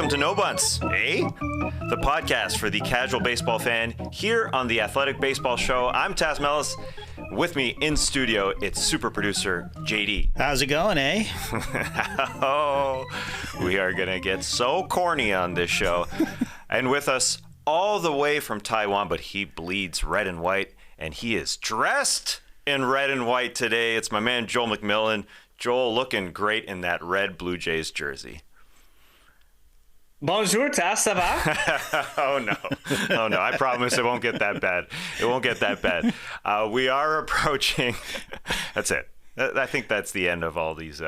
welcome to No Bunts, eh? The podcast for the casual baseball fan here on the Athletic Baseball Show. I'm Melas. With me in studio, it's super producer JD. How's it going, eh? Oh, we are going to get so corny on this show. And with us all the way from Taiwan, but he bleeds red and white, and he is dressed in red and white today. It's my man, Joel MacMillan. Joel looking great in that red Blue Jays jersey. Bonjour, Tas, ça va? Oh no, I promise it won't get that bad. It won't get that bad. We are approaching, that's it. I think that's the end of all these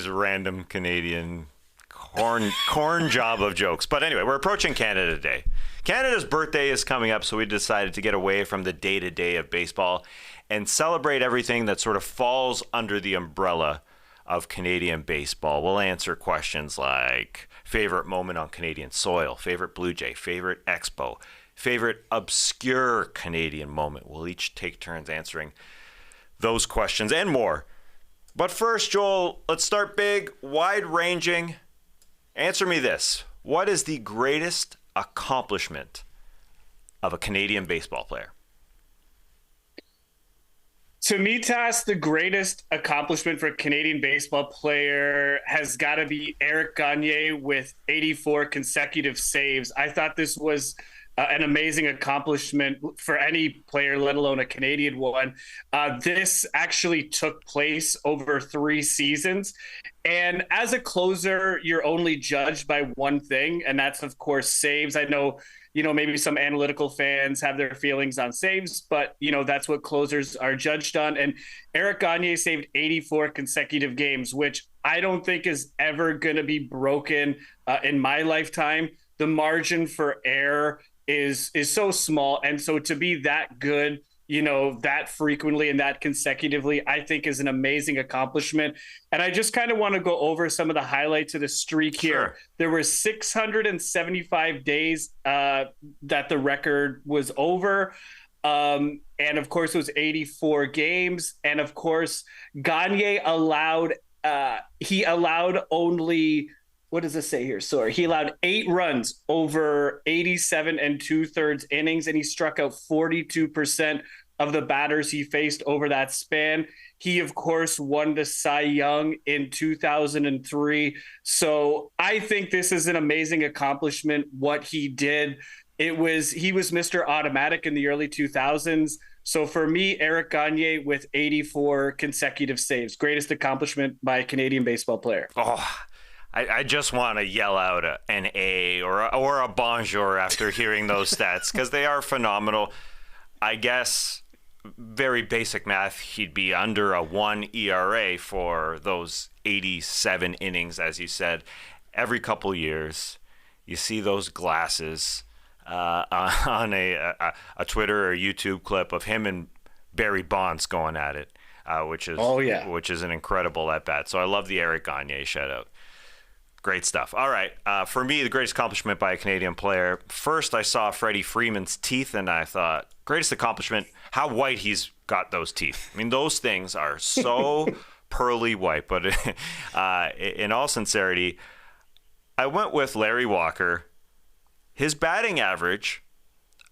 random Canadian corn job of jokes. But anyway, we're approaching Canada Day. Canada's birthday is coming up, so we decided to get away from the day-to-day of baseball and celebrate everything that sort of falls under the umbrella of Canadian baseball. We'll answer questions like favorite moment on Canadian soil, favorite Blue Jay, favorite Expo, favorite obscure Canadian moment. We'll each take turns answering those questions and more. But first, Joel, let's start big, wide-ranging. Answer me this. What is the greatest accomplishment of a Canadian baseball player? To me, Tas, the greatest accomplishment for a Canadian baseball player has got to be Eric Gagne with 84 consecutive saves. I thought this was an amazing accomplishment for any player, let alone a Canadian one. This actually took place over 3 seasons. And as a closer, you're only judged by one thing, and that's, of course, saves. I know, maybe some analytical fans have their feelings on saves, but, that's what closers are judged on. And Eric Gagne saved 84 consecutive games, which I don't think is ever going to be broken in my lifetime. The margin for error is so small. And so to be that good, that frequently and that consecutively, I think is an amazing accomplishment. And I just kind of want to go over some of the highlights of the streak here. Sure. There were 675 days that the record was over. And of course, it was 84 games. And of course, Gagne allowed only, what does it say here? Sorry. He allowed 8 runs over 87 2/3 innings, and he struck out 42% of the batters he faced over that span. He, of course, won the Cy Young in 2003. So I think this is an amazing accomplishment, what he did. He was Mr. Automatic in the early 2000s. So for me, Eric Gagne with 84 consecutive saves, greatest accomplishment by a Canadian baseball player. Oh, I just want to yell out an A or a bonjour after hearing those stats because they are phenomenal. I guess very basic math, he'd be under a 1 ERA for those 87 innings, as you said. Every couple years, you see those glasses on a Twitter or YouTube clip of him and Barry Bonds going at it, which is an incredible at bat. So I love the Eric Gagne shout out. Great stuff. All right. For me, the greatest accomplishment by a Canadian player. First, I saw Freddie Freeman's teeth, and I thought, greatest accomplishment, how white he's got those teeth. I mean, those things are so pearly white. But in all sincerity, I went with Larry Walker. His batting average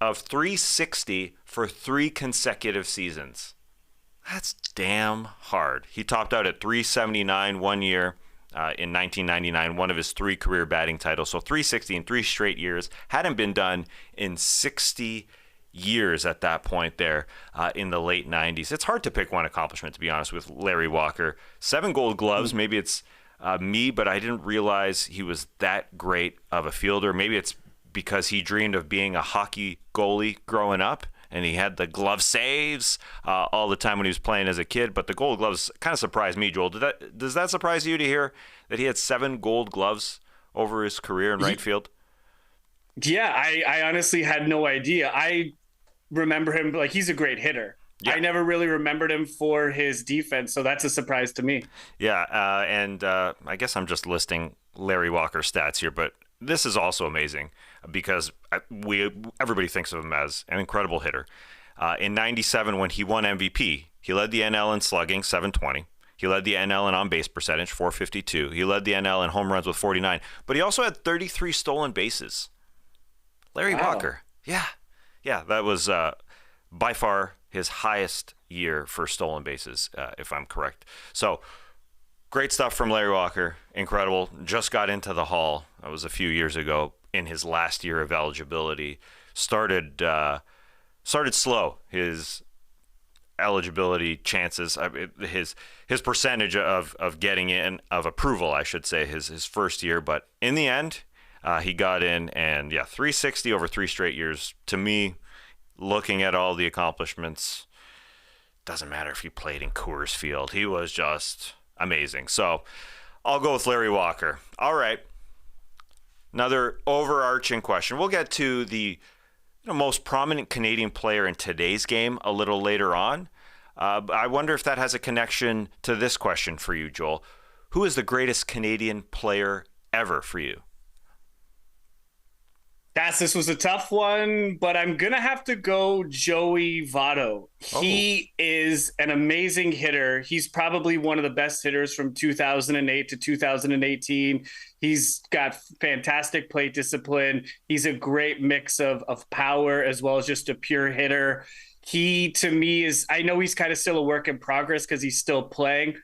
of 360 for 3 consecutive seasons. That's damn hard. He topped out at 379 one year. In 1999, one of his 3 career batting titles. So 360 in 3 straight years. Hadn't been done in 60 years at that point there in the late 90s. It's hard to pick one accomplishment, to be honest, with Larry Walker. 7 gold gloves. Maybe it's me, but I didn't realize he was that great of a fielder. Maybe it's because he dreamed of being a hockey goalie growing up. And he had the glove saves all the time when he was playing as a kid. But the gold gloves kind of surprised me, Joel. Does that surprise you to hear that he had 7 gold gloves over his career in right field? Yeah, I honestly had no idea. I remember him like he's a great hitter. Yeah. I never really remembered him for his defense, so that's a surprise to me. Yeah, and I guess I'm just listing Larry Walker's stats here, but this is also amazing because everybody thinks of him as an incredible hitter. In '97, when he won MVP, he led the NL in slugging, 720. He led the NL in on-base percentage, 452. He led the NL in home runs with 49. But he also had 33 stolen bases. Larry Walker. Yeah. Yeah, that was by far his highest year for stolen bases, if I'm correct. So, great stuff from Larry Walker. Incredible. Just got into the Hall. That was a few years ago in his last year of eligibility. Started slow. His eligibility chances, his percentage of getting in, of approval, I should say, his first year. But in the end, he got in, and 360 over 3 straight years. To me, looking at all the accomplishments, doesn't matter if he played in Coors Field. He was just amazing. So I'll go with Larry Walker. All right. Another overarching question. We'll get to the most prominent Canadian player in today's game a little later on. I wonder if that has a connection to this question for you, Joel. Who is the greatest Canadian player ever for you? This was a tough one, but I'm going to have to go Joey Votto. He is an amazing hitter. He's probably one of the best hitters from 2008 to 2018. He's got fantastic plate discipline. He's a great mix of power as well as just a pure hitter. He, to me, I know he's kind of still a work in progress because he's still playing.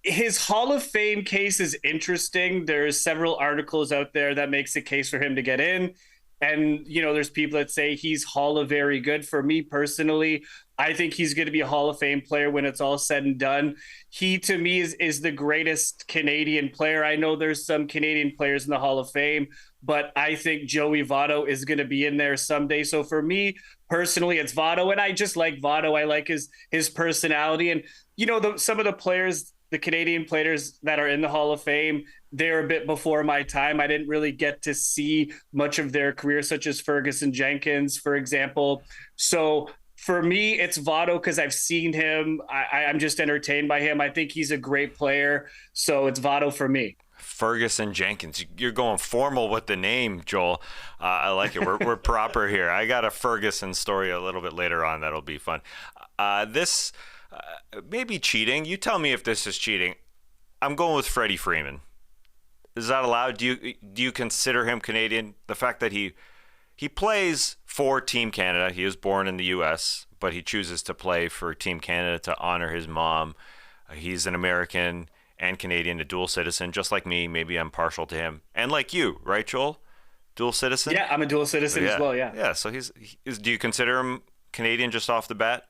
His Hall of Fame case is interesting. There's several articles out there that makes a case for him to get in. And, there's people that say he's Hall of Very good. For me personally, I think he's going to be a Hall of Fame player when it's all said and done. He, to me, is the greatest Canadian player. I know there's some Canadian players in the Hall of Fame, but I think Joey Votto is going to be in there someday. So for me personally, it's Votto. And I just like Votto. I like his personality. And, some of the players, the Canadian players that are in the Hall of Fame, they're a bit before my time. I didn't really get to see much of their career, such as Ferguson Jenkins, for example. So for me, it's Votto because I've seen him. I'm just entertained by him. I think he's a great player. So it's Votto for me. Ferguson Jenkins. You're going formal with the name, Joel. I like it. We're proper here. I got a Ferguson story a little bit later on that'll be fun. This may be cheating. You tell me if this is cheating. I'm going with Freddie Freeman. Is that allowed? Do you consider him Canadian? The fact that he plays for Team Canada. He was born in the U.S., but he chooses to play for Team Canada to honor his mom. He's an American and Canadian, a dual citizen, just like me. Maybe I'm partial to him. And like you, right, Joel? Dual citizen? Yeah, I'm a dual citizen as well, yeah. Yeah, so do you consider him Canadian just off the bat?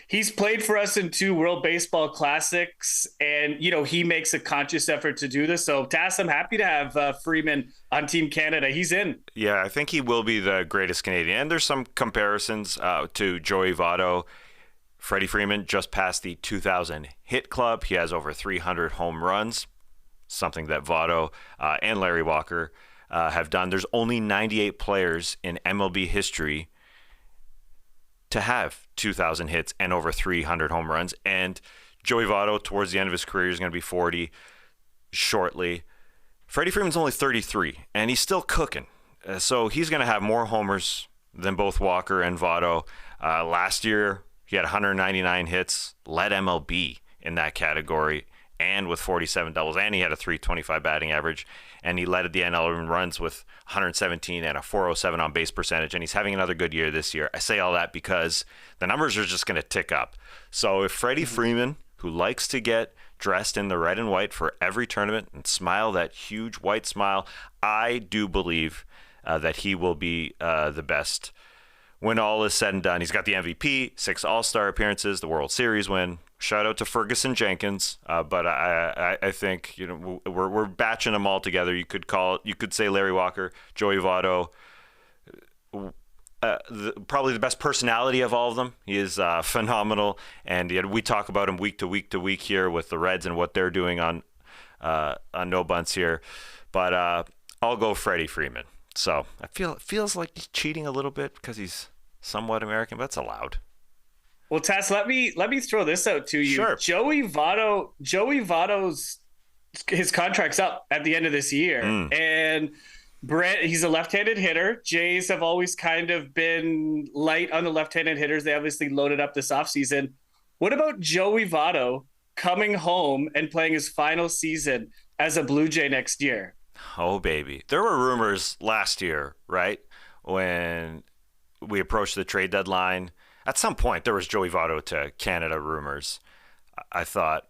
He's played for us in 2 World Baseball Classics, and, he makes a conscious effort to do this. So, Tass, I'm happy to have Freeman on Team Canada. He's in. Yeah, I think he will be the greatest Canadian. And there's some comparisons to Joey Votto. Freddie Freeman just passed the 2,000 hit club. He has over 300 home runs, something that Votto and Larry Walker have done. There's only 98 players in MLB history to have 2,000 hits and over 300 home runs. And Joey Votto, towards the end of his career, is going to be 40 shortly. Freddie Freeman's only 33, and he's still cooking. So he's going to have more homers than both Walker and Votto. Last year, he had 199 hits, led MLB in that category, and with 47 doubles, and he had a 325 batting average, and he led the NL in runs with 117 and a 407 on base percentage, and he's having another good year this year. I say all that because the numbers are just going to tick up. So if Freddie Freeman, who likes to get dressed in the red and white for every tournament and smile that huge white smile, I do believe that he will be the best when all is said and done. He's got the MVP, 6 All-Star appearances, the World Series win. Shout out to Ferguson Jenkins, but I think we're batching them all together. You could say Larry Walker, Joey Votto, probably the best personality of all of them. He is phenomenal, and we talk about him week to week to week here with the Reds and what they're doing on No Bunts here. But I'll go Freddie Freeman. So it feels like he's cheating a little bit because he's somewhat American, but that's allowed. Well, Tess, let me throw this out to you. Sure. Joey Votto's his contract's up at the end of this year, and Brett, he's a left-handed hitter. Jays have always kind of been light on the left-handed hitters. They obviously loaded up this offseason. What about Joey Votto coming home and playing his final season as a Blue Jay next year. Oh, baby. There were rumors last year, right? When we approached the trade deadline. At some point, there was Joey Votto to Canada rumors. I thought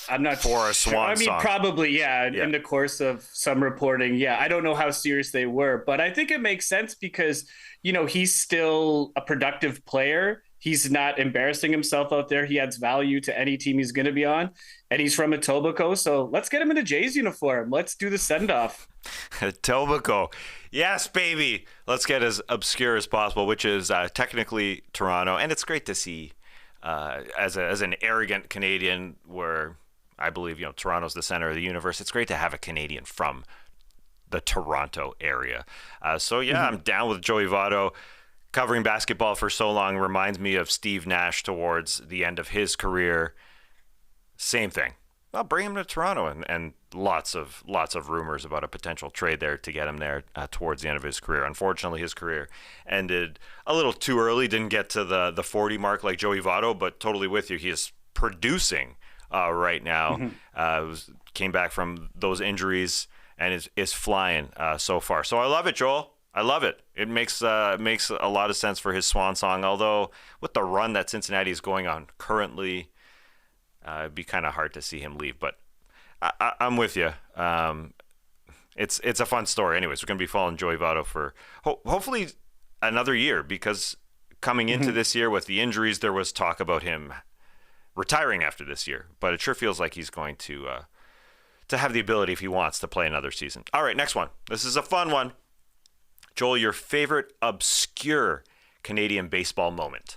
I'm not for a sure. swan I mean, song. probably, yeah, Yeah. in the course of some reporting. Yeah, I don't know how serious they were, but I think it makes sense because, he's still a productive player. He's not embarrassing himself out there. He adds value to any team he's going to be on, and he's from Etobicoke. So let's get him in a Jays uniform. Let's do the send off. Etobicoke. Yes, baby. Let's get as obscure as possible, which is technically Toronto. And it's great to see as an arrogant Canadian where I believe, Toronto's the center of the universe. It's great to have a Canadian from the Toronto area. I'm down with Joey Votto. Covering basketball for so long reminds me of Steve Nash towards the end of his career. Same thing. I'll bring him to Toronto, and lots of rumors about a potential trade there to get him there towards the end of his career. Unfortunately, his career ended a little too early. Didn't get to the 40 mark like Joey Votto, but totally with you. He is producing right now. Came back from those injuries and is flying so far. So I love it, Joel. I love it. It makes a lot of sense for his swan song. Although with the run that Cincinnati is going on currently, it'd be kind of hard to see him leave. But I'm with you. It's a fun story. Anyways, we're going to be following Joey Votto for hopefully another year, because coming into this year with the injuries, there was talk about him retiring after this year. But it sure feels like he's going to have the ability, if he wants, to play another season. All right, next one. This is a fun one. Joel, your favorite obscure Canadian baseball moment?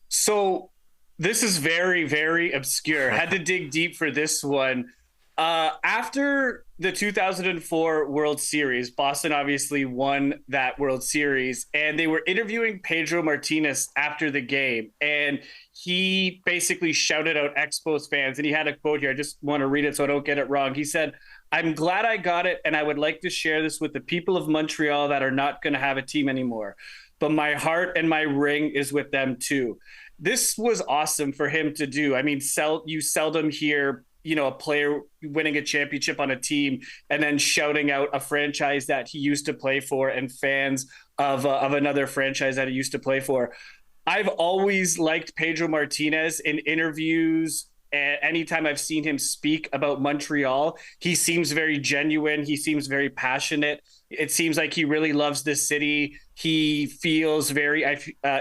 So this is very, very obscure. Had to dig deep for this one. After the 2004 World Series, Boston obviously won that World Series, and they were interviewing Pedro Martinez after the game, and he basically shouted out Expos fans, and he had a quote here. I just want to read it so I don't get it wrong. He said, "I'm glad I got it, and I would like to share this with the people of Montreal that are not going to have a team anymore. But my heart and my ring is with them too." This was awesome for him to do. I mean, you seldom hear, a player winning a championship on a team and then shouting out a franchise that he used to play for and fans of another franchise that he used to play for. I've always liked Pedro Martinez in interviews. Anytime I've seen him speak about Montreal, he seems very genuine. He seems very passionate. It seems like he really loves this city. He feels very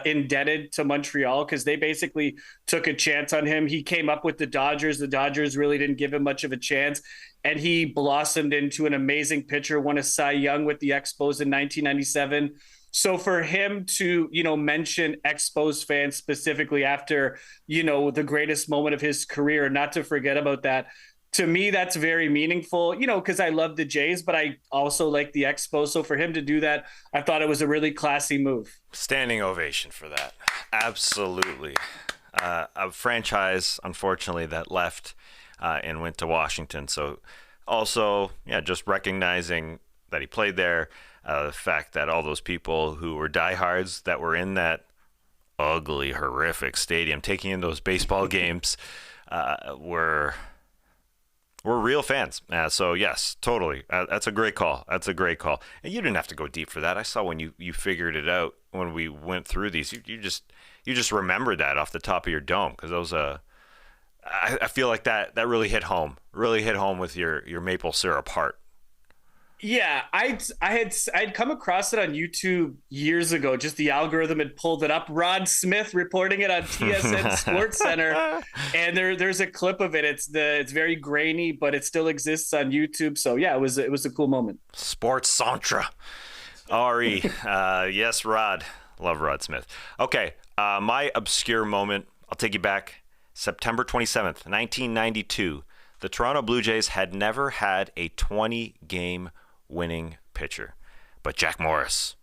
indebted to Montreal because they basically took a chance on him. He came up with the Dodgers. The Dodgers really didn't give him much of a chance, and he blossomed into an amazing pitcher, won a Cy Young with the Expos in 1997. So for him to, mention Expos fans specifically after, the greatest moment of his career, not to forget about that, to me, that's very meaningful, because I love the Jays, but I also like the Expos. So for him to do that, I thought it was a really classy move. Standing ovation for that. Absolutely. A franchise, unfortunately, that left and went to Washington. So also, just recognizing that he played there, the fact that all those people who were diehards that were in that ugly, horrific stadium taking in those baseball games were real fans. So yes, totally. That's a great call. That's a great call. And you didn't have to go deep for that. I saw when you figured it out when we went through these. You just remembered that off the top of your dome, because those I feel like that really hit home. Really hit home with your maple syrup heart. Yeah, I'd come across it on YouTube years ago. Just the algorithm had pulled it up. Rod Smith reporting it on TSN Sports Center, and there's a clip of it. It's very grainy, but it still exists on YouTube. So yeah, it was a cool moment. Sports Centre, RE, yes, Rod, love Rod Smith. Okay, my obscure moment. I'll take you back. September 27th, 1992. The Toronto Blue Jays had never had a 20-game winning pitcher. But Jack Morris,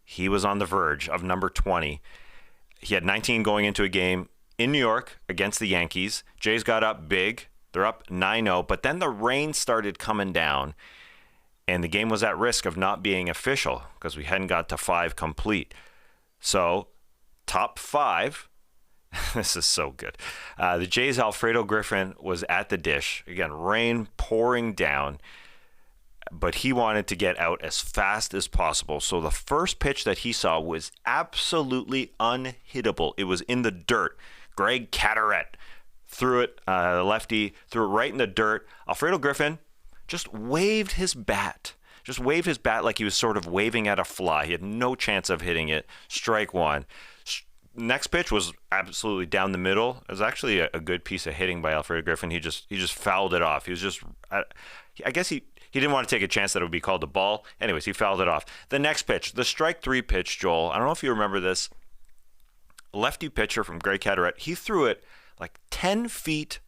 he was on the verge of number 20. He had 19 going into a game in New York against the Yankees. Jays got up big. They're up 9-0, but then the rain started coming down, and the game was at risk of not being official because we hadn't got to 5 complete. So, top 5, This is so good. The Jays' Alfredo Griffin was at the dish. Again, rain pouring down, but he wanted to get out as fast as possible. So the first pitch that he saw was absolutely unhittable. It was in the dirt. Greg Caderet threw it, the lefty, threw it right in the dirt. Alfredo Griffin just waved his bat. Just waved his bat like he was sort of waving at a fly. He had no chance of hitting it. Strike one. Next pitch was absolutely down the middle. It was actually a good piece of hitting by Alfredo Griffin. He just fouled it off. He was just, I guess he didn't want to take a chance that it would be called a ball. Anyways, he fouled it off. The next pitch, the strike three pitch, Joel. I don't know if you remember this. Lefty pitcher from Greg Caderet. He threw it like 10 feet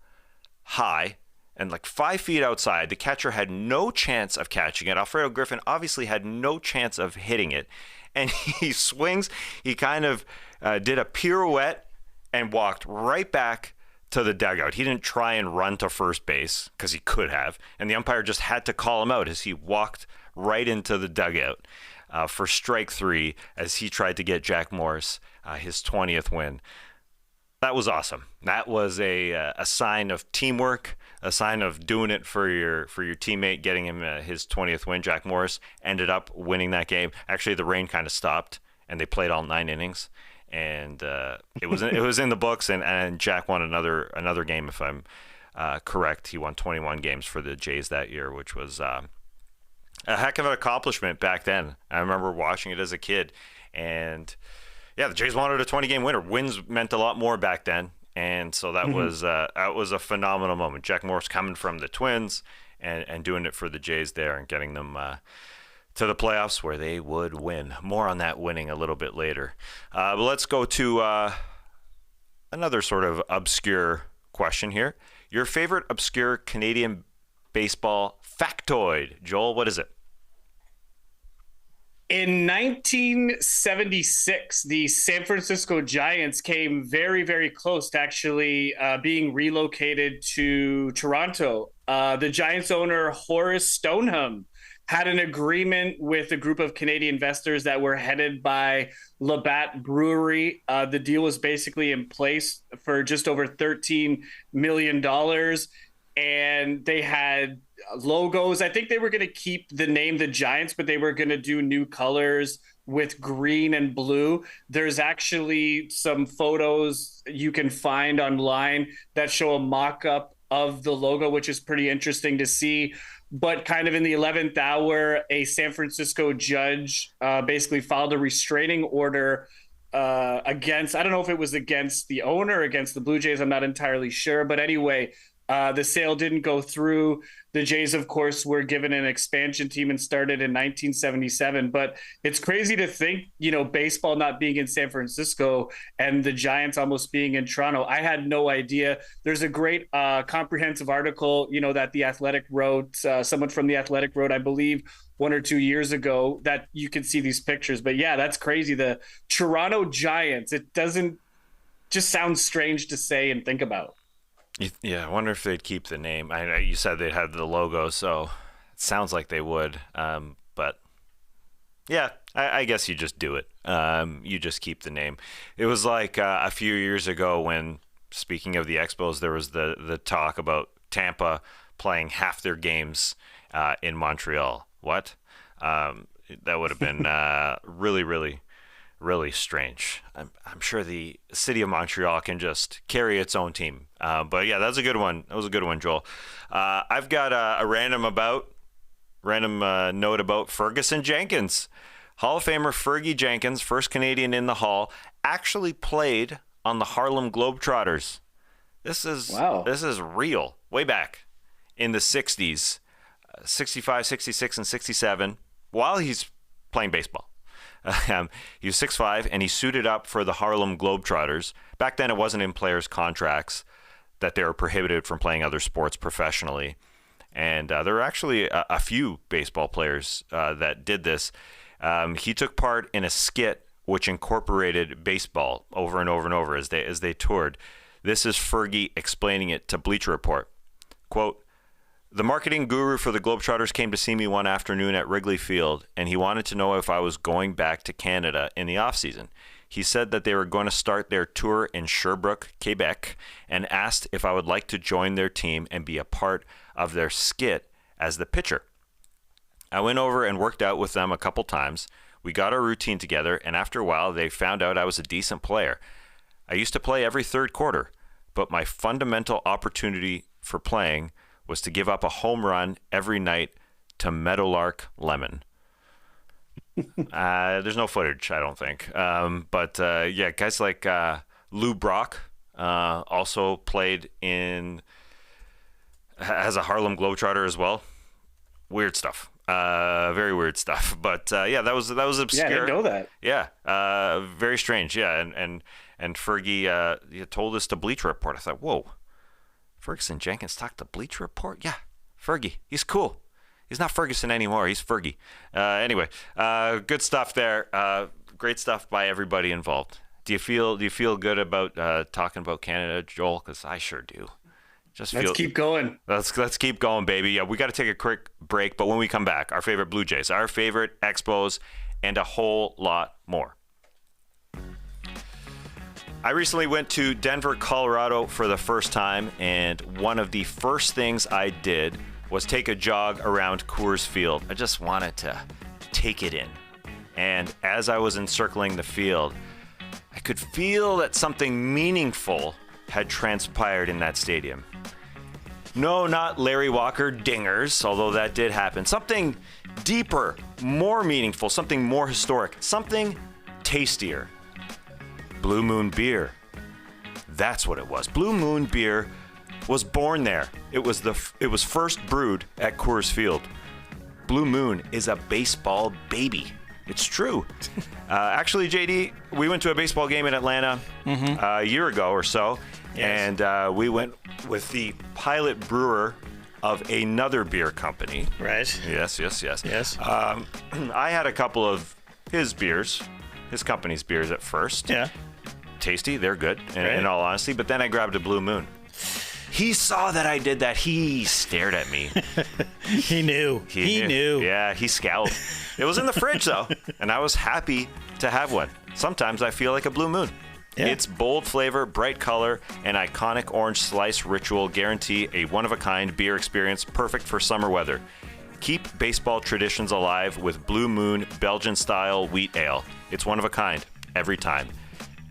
high and like 5 feet outside. The catcher had no chance of catching it. Alfredo Griffin obviously had no chance of hitting it. And he swings. He kind of did a pirouette and walked right back to the dugout. He didn't try and run to first base because he could have. And the umpire just had to call him out as he walked right into the dugout for strike three as he tried to get Jack Morris his 20th win. That was awesome. That was a sign of teamwork, a sign of doing it for your teammate, getting him his 20th win. Jack Morris ended up winning that game. Actually, the rain kind of stopped, and they played all 9 innings, and it was in the books. And Jack won another game, if I'm correct. He won 21 games for the Jays that year, which was a heck of an accomplishment back then. I remember watching it as a kid, and yeah, the Jays wanted a 20-game winner. Wins meant a lot more back then, and so that was a phenomenal moment. Jack Morris coming from the Twins and doing it for the Jays there and getting them to the playoffs where they would win. More on that winning a little bit later. But let's go to another sort of obscure question here. Your favorite obscure Canadian baseball factoid. Joel, what is it? In 1976, the San Francisco Giants came very, very close to actually being relocated to Toronto. The Giants owner, Horace Stoneham, had an agreement with a group of Canadian investors that were headed by Labatt Brewery. The deal was basically in place for just over $13 million. And they had logos. I think they were going to keep the name the Giants, but they were going to do new colors with green and blue. There's actually some photos you can find online that show a mock-up of the logo, which is pretty interesting to see. But kind of in the 11th hour, a San Francisco judge basically filed a restraining order against, I don't know if it was against the owner or against the Blue Jays. I'm not entirely sure. But anyway, the sale didn't go through. The Jays, of course, were given an expansion team and started in 1977. But it's crazy to think, baseball not being in San Francisco and the Giants almost being in Toronto. I had no idea. There's a great comprehensive article, that The Athletic wrote, someone from The Athletic wrote, I believe, 1 or 2 years ago, that you can see these pictures. But yeah, that's crazy. The Toronto Giants, it doesn't just sound strange to say and think about. Yeah, I wonder if they'd keep the name. I know you said they had the logo, so it sounds like they would. But yeah, I guess you just do it. You just keep the name. It was like a few years ago when, speaking of the Expos, there was the talk about Tampa playing half their games in Montreal. What? That would have been really, really, really strange. I'm sure the city of Montreal can just carry its own team. But yeah, that's a good one. That was a good one, Joel. I've got a random note about Ferguson Jenkins. Hall of Famer Fergie Jenkins, first Canadian in the Hall, actually played on the Harlem Globetrotters. This is real. Way back in the 60s, 65, 66, and 67, while he's playing baseball. He was 6'5", and he suited up for the Harlem Globetrotters. Back then, it wasn't in players' contracts that they were prohibited from playing other sports professionally. And there were actually a few baseball players that did this. He took part in a skit which incorporated baseball over and over and over as they toured. This is Fergie explaining it to Bleacher Report. Quote, "The marketing guru for the Globetrotters came to see me one afternoon at Wrigley Field, and he wanted to know if I was going back to Canada in the off-season. He said that they were going to start their tour in Sherbrooke, Quebec, and asked if I would like to join their team and be a part of their skit as the pitcher. I went over and worked out with them a couple times. We got our routine together, and after a while, they found out I was a decent player. I used to play every third quarter, but my fundamental opportunity for playing was to give up a home run every night to Meadowlark Lemon. There's no footage, I don't think. But guys like Lou Brock also played as a Harlem Globetrotter as well. Weird stuff. Very weird stuff. But that was obscure. Yeah, I didn't know that. Yeah, very strange. Yeah, and Fergie he told us to Bleacher Report. I thought, whoa, Ferguson Jenkins talked to Bleacher Report? Yeah, Fergie, he's cool. He's not Ferguson anymore. He's Fergie. Anyway, good stuff there. Great stuff by everybody involved. Do you feel good about talking about Canada, Joel? Because I sure do. Let's keep going. Let's keep going, baby. Yeah, we got to take a quick break, but when we come back, our favorite Blue Jays, our favorite Expos, and a whole lot more. I recently went to Denver, Colorado for the first time, and one of the first things I did was take a jog around Coors Field. I just wanted to take it in. And as I was encircling the field, I could feel that something meaningful had transpired in that stadium. No, not Larry Walker dingers, although that did happen. Something deeper, more meaningful, something more historic, something tastier. Blue Moon beer. That's what it was. Blue Moon beer was born there. It was first brewed at Coors Field. Blue Moon is a baseball baby. It's true. Actually, JD, we went to a baseball game in Atlanta a year ago or so, yes. And we went with the pilot brewer of another beer company. Right. Yes. Yes. I had a couple of his company's beers at first. Yeah. Tasty, they're good, in all honesty. But then I grabbed a Blue Moon. He saw that I did that. He stared at me. He knew. He knew. Yeah, he scowled. It was in the fridge, though, and I was happy to have one. Sometimes I feel like a Blue Moon. Yeah. Its bold flavor, bright color, and iconic orange slice ritual guarantee a one-of-a-kind beer experience perfect for summer weather. Keep baseball traditions alive with Blue Moon Belgian-style wheat ale. It's one of a kind, every time.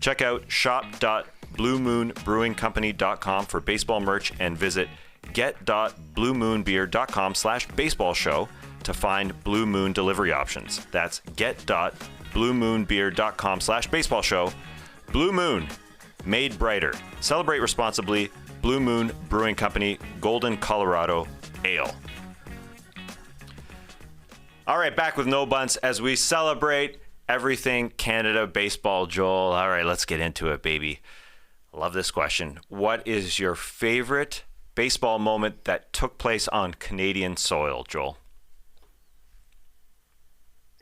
Check out shop.bluemoonbrewingcompany.com for baseball merch and visit get.bluemoonbeer.com/baseball show to find Blue Moon delivery options. That's get.bluemoonbeer.com/baseball show. Blue Moon, made brighter. Celebrate responsibly. Blue Moon Brewing Company, Golden, Colorado Ale. All right, back with No Bunts as we celebrate everything Canada baseball, Joel. All right, let's get into it, baby. Love this question. What is your favorite baseball moment that took place on Canadian soil, Joel?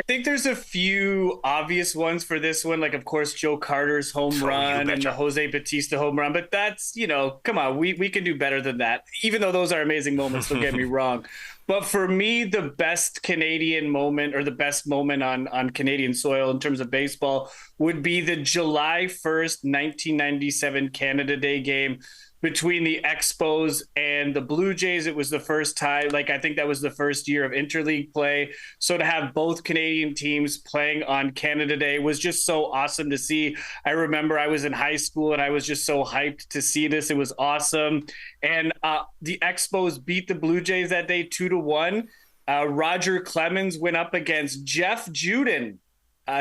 I think there's a few obvious ones for this one, like, of course, Joe Carter's home run and the Jose Bautista home run. But that's, come on, we can do better than that, even though those are amazing moments, don't get me wrong. But for me, the best Canadian moment, or the best moment on Canadian soil in terms of baseball, would be the July 1st, 1997 Canada Day game between the Expos and the Blue Jays. It was the first time, I think that was the first year of interleague play. So to have both Canadian teams playing on Canada Day was just so awesome to see. I remember I was in high school and I was just so hyped to see this. It was awesome. And the Expos beat the Blue Jays that day 2-1. Roger Clemens went up against Jeff Juden.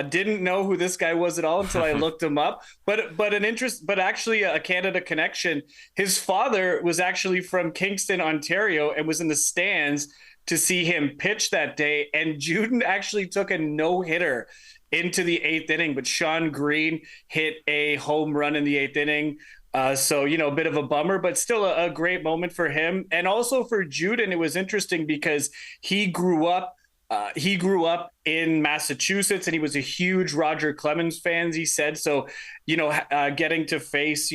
Didn't know who this guy was at all until I looked him up. But actually a Canada connection. His father was actually from Kingston, Ontario, and was in the stands to see him pitch that day. And Juden actually took a no-hitter into the 8th inning, but Sean Green hit a home run in the 8th inning. So, a bit of a bummer, but still a great moment for him. And also for Juden, it was interesting because he grew up in Massachusetts, and he was a huge Roger Clemens fan, he said. So, getting to face,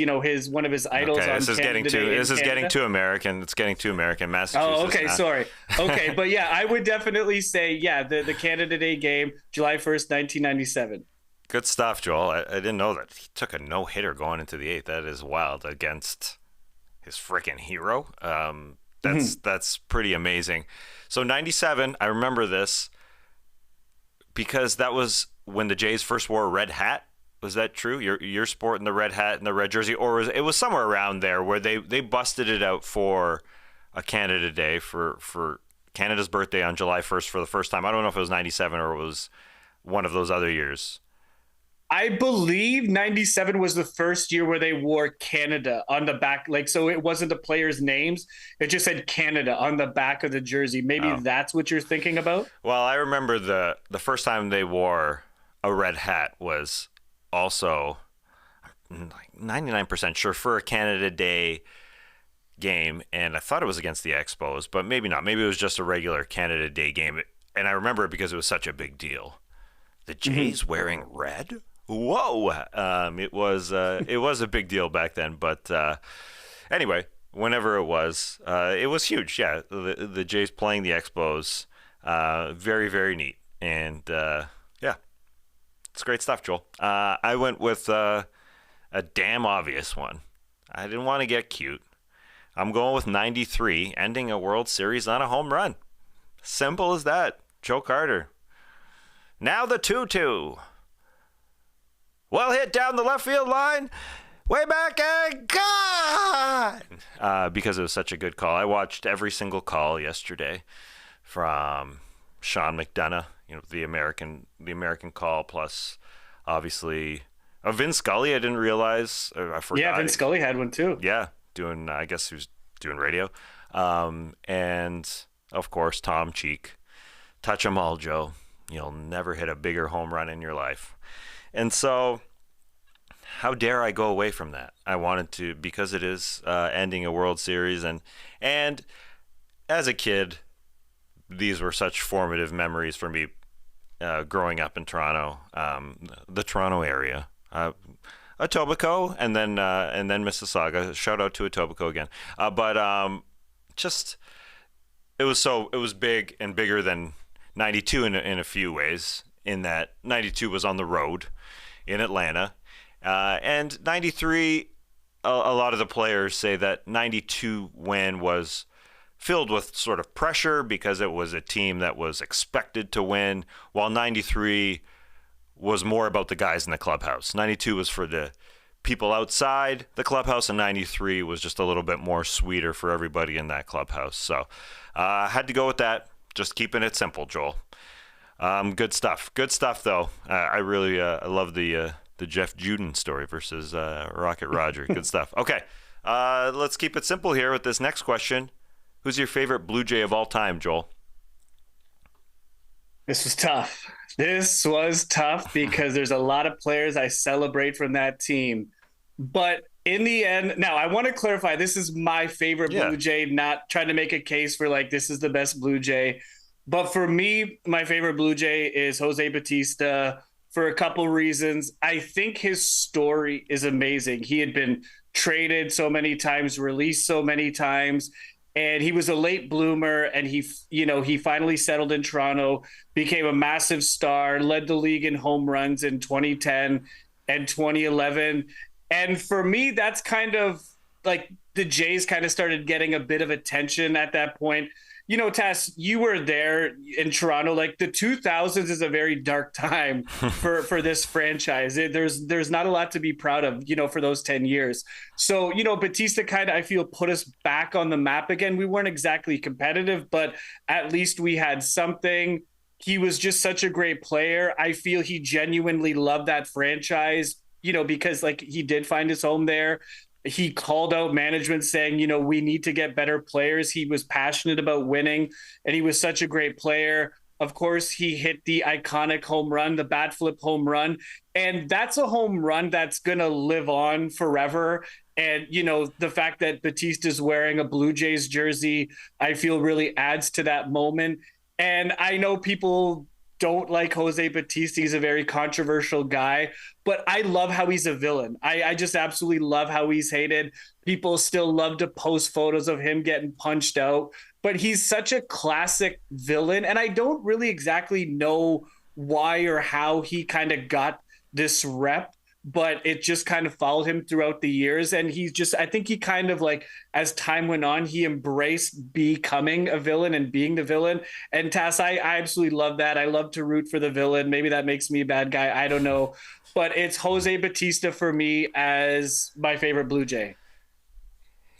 one of his idols. Okay, this is getting too American. It's getting too American. Massachusetts. Oh, okay, sorry. Okay, but yeah, I would definitely say, the Canada Day game, July 1st, 1997. Good stuff, Joel. I didn't know that he took a no-hitter going into the 8th. That is wild against his freaking hero. That's pretty amazing. So 97, I remember this because that was when the Jays first wore a red hat. Was that true? You're sporting the red hat and the red jersey, or it was somewhere around there where they busted it out for a Canada Day for Canada's birthday on July 1st for the first time. I don't know if it was 97 or it was one of those other years. I believe 97 was the first year where they wore Canada on the back. Like, so it wasn't the players' names. It just said Canada on the back of the jersey. Maybe that's what you're thinking about. Well, I remember the first time they wore a red hat was also like 99% sure for a Canada Day game. And I thought it was against the Expos, but maybe not. Maybe it was just a regular Canada Day game. And I remember it because it was such a big deal. The Jays wearing red? Whoa! It was a big deal back then, but anyway, whenever it was huge. Yeah, the Jays playing the Expos, very very neat, and yeah, it's great stuff, Joel. I went with a damn obvious one. I didn't want to get cute. I'm going with 93, ending a World Series on a home run. Simple as that. Joe Carter. Now the 2-2. Well hit down the left field line. Way back and gone! Because it was such a good call. I watched every single call yesterday from Sean McDonough, the American call, plus obviously Vin Scully. I didn't realize. I forgot. Yeah, Vin Scully had one too. Yeah, I guess he was doing radio. And of course, Tom Cheek. Touch 'em all, Joe. You'll never hit a bigger home run in your life. And so, how dare I go away from that? I wanted to, because it is ending a World Series. And as a kid, these were such formative memories for me growing up in Toronto, the Toronto area. Etobicoke and then Mississauga. Shout out to Etobicoke again. But just, it was big and bigger than 92 in a few ways, in that 92 was on the road in Atlanta. And 93, a lot of the players say that 92 win was filled with sort of pressure because it was a team that was expected to win, while 93 was more about the guys in the clubhouse. 92 was for the people outside the clubhouse, and 93 was just a little bit more sweeter for everybody in that clubhouse. So I had to go with that. Just keeping it simple, Joel. Good stuff. Good stuff, though. I really love the Jeff Juden story versus Rocket Roger. Good stuff. Okay, let's keep it simple here with this next question. Who's your favorite Blue Jay of all time, Joel? This was tough because there's a lot of players I celebrate from that team. But in the end, now I want to clarify, this is my favorite Blue Jay, not trying to make a case for like this is the best Blue Jay. But for me, my favorite Blue Jay is Jose Bautista for a couple reasons. I think his story is amazing. He had been traded so many times, released so many times, and he was a late bloomer, and he finally settled in Toronto, became a massive star, led the league in home runs in 2010 and 2011. And for me, that's kind of like the Jays kind of started getting a bit of attention at that point. Tass, you were there in Toronto. Like the 2000s is a very dark time for this franchise. There's not a lot to be proud of, for those 10 years. So, Bautista kind of, I feel, put us back on the map again. We weren't exactly competitive, but at least we had something. He was just such a great player. I feel he genuinely loved that franchise, because like he did find his home there. He called out management saying, we need to get better players. He was passionate about winning, and he was such a great player. Of course, he hit the iconic home run, the bat flip home run. And that's a home run that's going to live on forever. And, the fact that Bautista's wearing a Blue Jays jersey, I feel really adds to that moment. And I know people don't like Jose Bautista. He's a very controversial guy, but I love how he's a villain. I just absolutely love how he's hated. People still love to post photos of him getting punched out, but he's such a classic villain. And I don't really exactly know why or how he kind of got this rep, but it just kind of followed him throughout the years. And I think he kind of like, as time went on, he embraced becoming a villain and being the villain. And Tass, I absolutely love that. I love to root for the villain. Maybe that makes me a bad guy. I don't know. But it's Jose Bautista for me as my favorite Blue Jay.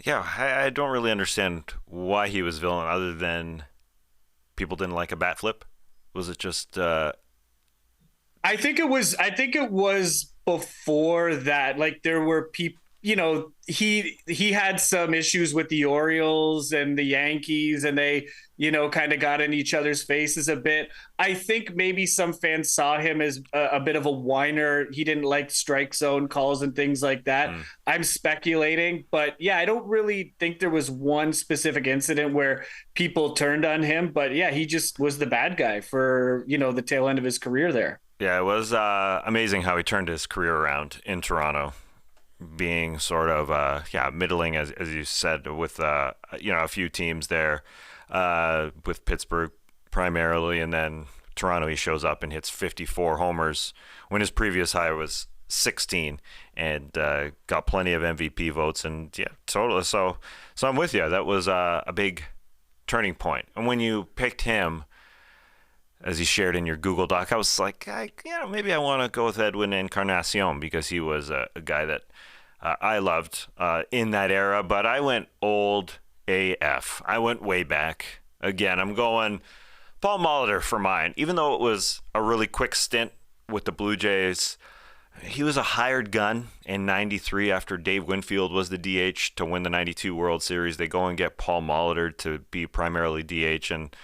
Yeah, I don't really understand why he was villain other than people didn't like a bat flip. Was it just I think it was before that. Like there were people, he had some issues with the Orioles and the Yankees, and they, kind of got in each other's faces a bit. I think maybe some fans saw him as a bit of a whiner. He didn't like strike zone calls and things like that. I'm speculating, but yeah, I don't really think there was one specific incident where people turned on him. But yeah, he just was the bad guy for, the tail end of his career there. Yeah, it was amazing how he turned his career around in Toronto, being sort of middling as you said with a few teams there, with Pittsburgh primarily, and then Toronto. He shows up and hits 54 homers when his previous high was 16, and got plenty of MVP votes, and totally. So I'm with you. That was a big turning point. And when you picked him, as he shared in your Google Doc, I was like, maybe I want to go with Edwin Encarnacion, because he was a guy that I loved in that era. But I went old AF. I went way back. Again, I'm going Paul Molitor for mine. Even though it was a really quick stint with the Blue Jays, he was a hired gun in 93 after Dave Winfield was the DH to win the 92 World Series. They go and get Paul Molitor to be primarily DH, and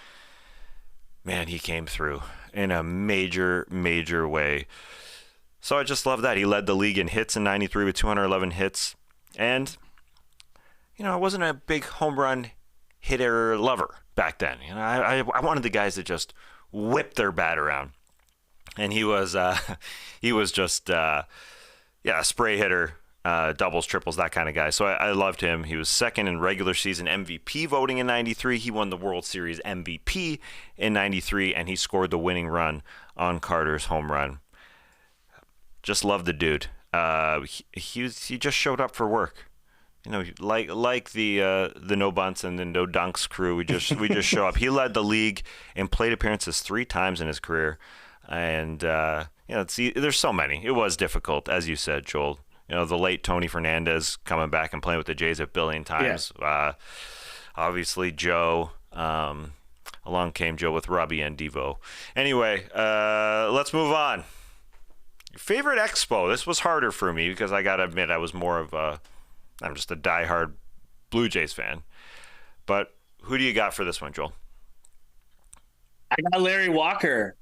man, he came through in a major, major way. So I just love that. He led the league in hits in 93 with 211 hits. And, I wasn't a big home run hitter lover back then. I wanted the guys that just whip their bat around. And he was just a spray hitter, doubles, triples, that kind of guy. So I loved him. He was second in regular season MVP voting in 93. He won the World Series MVP in 93, and he scored the winning run on Carter's home run. Just love the dude. He just showed up for work. Like the no bunts and the no dunks crew. We just show up. He led the league in plate appearances 3 times in his career, and there's so many. It was difficult, as you said, Joel. The late Tony Fernandez coming back and playing with the Jays a billion times. Yeah. Obviously, Joe. Along came Joe with Robbie and Devo. Anyway, let's move on. Your favorite Expo. This was harder for me because I got to admit I'm just a diehard Blue Jays fan. But who do you got for this one, Joel? I got Larry Walker.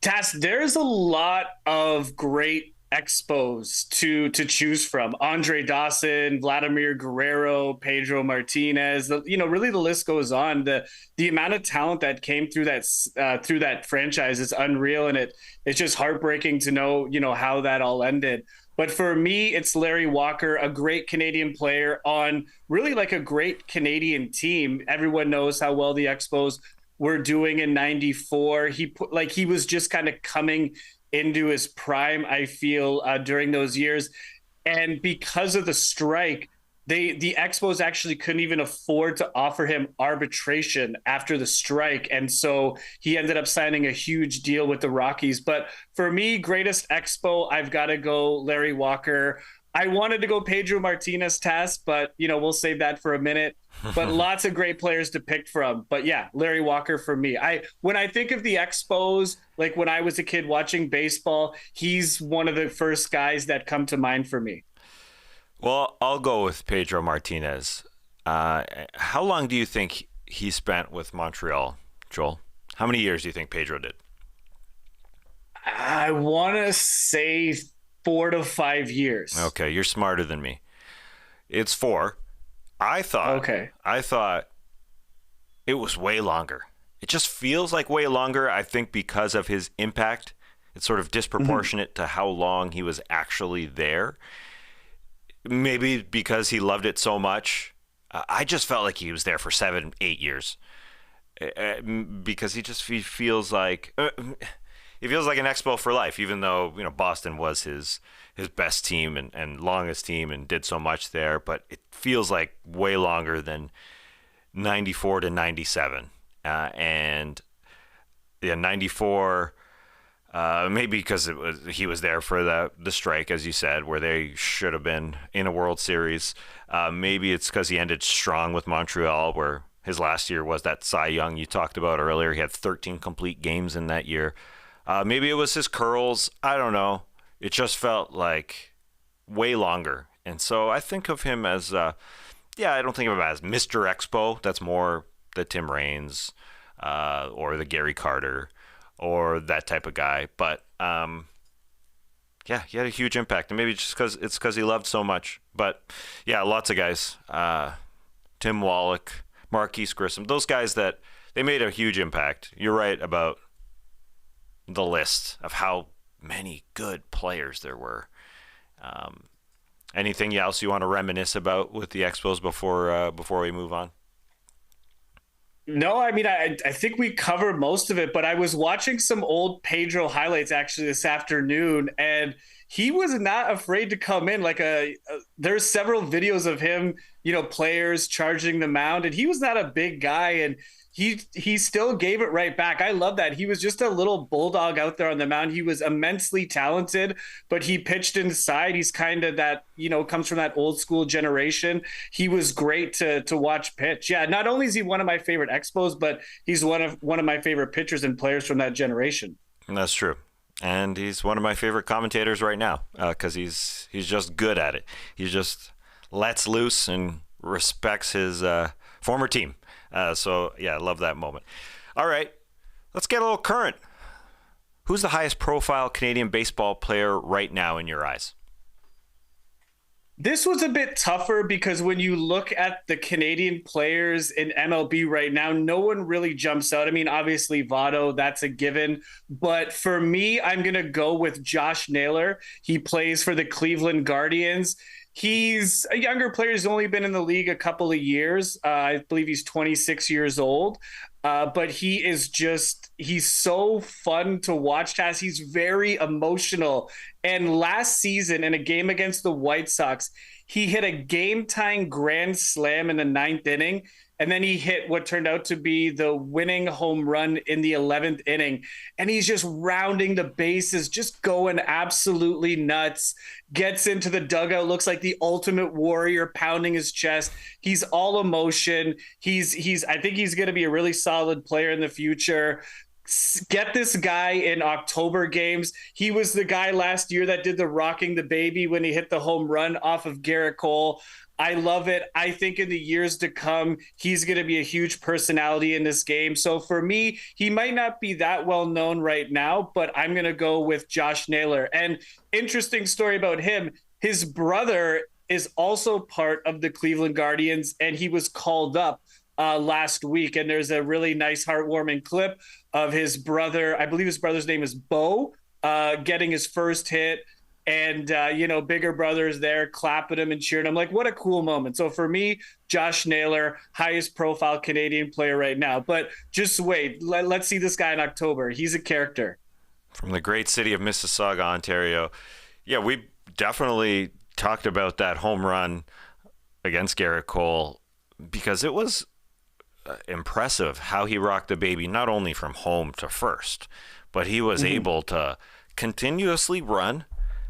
Tass, there's a lot of great Expos to choose from. Andre Dawson, Vladimir Guerrero, Pedro Martinez. Really the list goes on. The amount of talent that came through that franchise is unreal, and it's just heartbreaking to know how that all ended. But for me, it's Larry Walker, a great Canadian player on really like a great Canadian team. Everyone knows how well the Expos were doing in 94. He was just kind of coming into his prime, I feel, during those years. And because of the strike, the Expos actually couldn't even afford to offer him arbitration after the strike. And so he ended up signing a huge deal with the Rockies. But for me, greatest Expo, I've got to go Larry Walker. I wanted to go Pedro Martinez, Tass, but we'll save that for a minute. But lots of great players to pick from. But yeah, Larry Walker for me. When I think of the Expos, like when I was a kid watching baseball, he's one of the first guys that come to mind for me. Well, I'll go with Pedro Martinez. How long do you think he spent with Montreal, Joel? How many years do you think Pedro did? I want to say 4 to 5 years. Okay, you're smarter than me. It's 4. I thought it was way longer. It just feels like way longer. I think because of his impact, it's sort of disproportionate to how long he was actually there. Maybe because he loved it so much. I just felt like he was there for 7, 8 years. Because he feels like he feels like an Expo for life, even though Boston was his best team and longest team and did so much there. But it feels like way longer than 94 to 97, and yeah, 94. Maybe because he was there for the strike, as you said, where they should have been in a World Series. Maybe it's because he ended strong with Montreal, where his last year was that Cy Young you talked about earlier. He had 13 complete games in that year. Maybe it was his curls. I don't know. It just felt like way longer. And so I think of him as, I don't think of him as Mr. Expo. That's more the Tim Raines or the Gary Carter or that type of guy. But he had a huge impact. And maybe just because he loved so much. But yeah, lots of guys. Tim Wallach, Marquise Grissom, those guys that they made a huge impact. You're right about the list of how many good players there were. Anything else you want to reminisce about with the Expos before we move on? No, I mean, I think we covered most of it, but I was watching some old Pedro highlights actually this afternoon, and he was not afraid to come in. There's several videos of him, players charging the mound, and he was not a big guy, and he still gave it right back. I love that. He was just a little bulldog out there on the mound. He was immensely talented, but he pitched inside. He's kind of that, comes from that old school generation. He was great to watch pitch. Yeah, not only is he one of my favorite Expos, but he's one of my favorite pitchers and players from that generation. That's true. And he's one of my favorite commentators right now because he's just good at it. He just lets loose and respects his former team. I love that moment. All right, let's get a little current. Who's the highest profile Canadian baseball player right now in your eyes? This was a bit tougher because when you look at the Canadian players in MLB right now, no one really jumps out. I mean, obviously Votto, that's a given. But for me, I'm going to go with Josh Naylor. He plays for the Cleveland Guardians. He's a younger player. He's only been in the league a couple of years. I believe he's 26 years old. But he's so fun to watch, Taz. He's very emotional. And last season in a game against the White Sox, he hit a game-tying grand slam in the 9th inning. And then he hit what turned out to be the winning home run in the 11th inning. And he's just rounding the bases, just going absolutely nuts, gets into the dugout, looks like the ultimate warrior, pounding his chest. He's all emotion. I think he's going to be a really solid player in the future. Get this guy in October games. He was the guy last year that did the rocking the baby when he hit the home run off of Garrett Cole. I love it. I think in the years to come, he's going to be a huge personality in this game. So for me, he might not be that well known right now, but I'm going to go with Josh Naylor. And interesting story about him. His brother is also part of the Cleveland Guardians, and he was called up last week. And there's a really nice, heartwarming clip of his brother. I believe his brother's name is Bo, getting his first hit. And, bigger brothers there clapping him and cheering him. Like, what a cool moment. So for me, Josh Naylor, highest profile Canadian player right now. But just wait. Let's see this guy in October. He's a character. From the great city of Mississauga, Ontario. Yeah, we definitely talked about that home run against Garrett Cole because it was impressive how he rocked the baby, not only from home to first, but he was able to continuously run,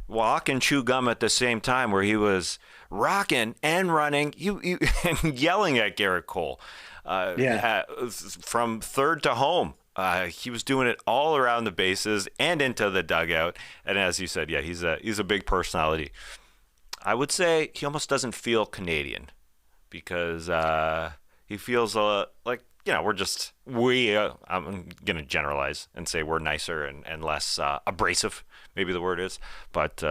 walk, and chew gum at the same time, where he was rocking and running and yelling at Garrett Cole from third to home. He was doing it all around the bases and into the dugout. And as you said, yeah, he's a big personality. I would say he almost doesn't feel Canadian because he feels like, I'm going to generalize and say we're nicer and less abrasive, maybe the word is. But